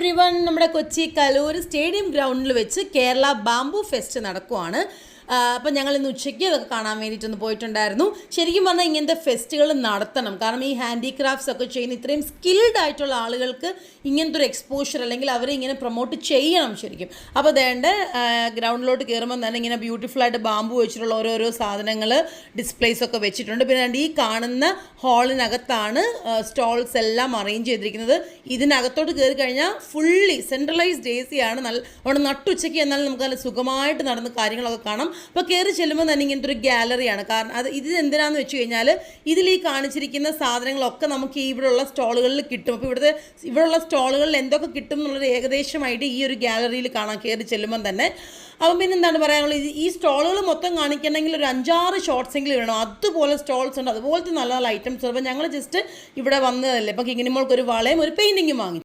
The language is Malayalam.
എവ്രിവൺ, നമ്മുടെ കൊച്ചി കലൂർ സ്റ്റേഡിയം ഗ്രൗണ്ടിൽ വെച്ച് കേരള ബാംബു ഫെസ്റ്റ് നടക്കുവാണ്. അപ്പം ഞങ്ങൾ ഇന്ന് ഉച്ചയ്ക്ക് അതൊക്കെ കാണാൻ വേണ്ടിയിട്ടൊന്ന് പോയിട്ടുണ്ടായിരുന്നു. ശരിക്കും പറഞ്ഞാൽ ഇങ്ങനത്തെ ഫെസ്റ്റുകൾ നടത്തണം. കാരണം ഈ ഹാൻഡിക്രാഫ്റ്റ്സ് ഒക്കെ ചെയ്യുന്ന ഇത്രയും സ്കിൽഡ് ആയിട്ടുള്ള ആളുകൾക്ക് ഇങ്ങനത്തെ ഒരു എക്സ്പോഷർ അല്ലെങ്കിൽ അവരെ ഇങ്ങനെ പ്രൊമോട്ട് ചെയ്യണം ശരിക്കും. അപ്പോൾ അതേണ്ട ഗ്രൗണ്ടിലോട്ട് കയറുമ്പോൾ തന്നെ ഇങ്ങനെ ബ്യൂട്ടിഫുള്ളായിട്ട് ബാംബു വെച്ചിട്ടുള്ള ഓരോരോ സാധനങ്ങൾ ഡിസ്പ്ലേസ് ഒക്കെ വെച്ചിട്ടുണ്ട്. പിന്നെ ഈ കാണുന്ന ഹാളിനകത്താണ് സ്റ്റോൾസ് എല്ലാം അറേഞ്ച് ചെയ്തിരിക്കുന്നത്. ഇതിനകത്തോട്ട് കയറി കഴിഞ്ഞാൽ ഫുള്ളി സെൻട്രലൈസ്ഡ് AC ആണ്. അവിടെ നട്ടുച്ചയ്ക്ക് എന്നാൽ നമുക്ക് നല്ല സുഖമായിട്ട് നടന്ന് കാര്യങ്ങളൊക്കെ കാണാം. അപ്പോൾ കയറി ചെല്ലുമ്പോൾ തന്നെ ഇങ്ങനത്തെ ഒരു ഗാലറിയാണ്. കാരണം ഇത് എന്തിനാണെന്ന് വെച്ച് കഴിഞ്ഞാൽ ഇതിൽ ഈ കാണിച്ചിരിക്കുന്ന സാധനങ്ങളൊക്കെ നമുക്ക് ഇവിടെയുള്ള സ്റ്റോളുകളിൽ കിട്ടും. അപ്പോൾ ഇവിടെയുള്ള സ്റ്റോളുകളിൽ എന്തൊക്കെ കിട്ടും എന്നുള്ളൊരു ഏകദേശമായിട്ട് ഈ ഒരു ഗാലറിയിൽ കാണാം കയറി ചെല്ലുമ്പം തന്നെ. അപ്പം പിന്നെ എന്താണ് പറയാനുള്ളത്, ഈ സ്റ്റോളുകൾ മൊത്തം കാണിക്കണമെങ്കിൽ ഒരു 5-6 ഷോട്ട്സെങ്കിലും വേണം. അതുപോലെ സ്റ്റോൾസ് ഉണ്ട്, അതുപോലത്തെ നല്ല നല്ല ഐറ്റംസ്. അപ്പോൾ ഞങ്ങൾ ജസ്റ്റ് ഇവിടെ വന്നതല്ലേ, അപ്പോൾ കിങ്ങിനിമോൾക്ക് ഒരു വളയും ഒരു പെയിൻറ്റിങ്ങും വാങ്ങി.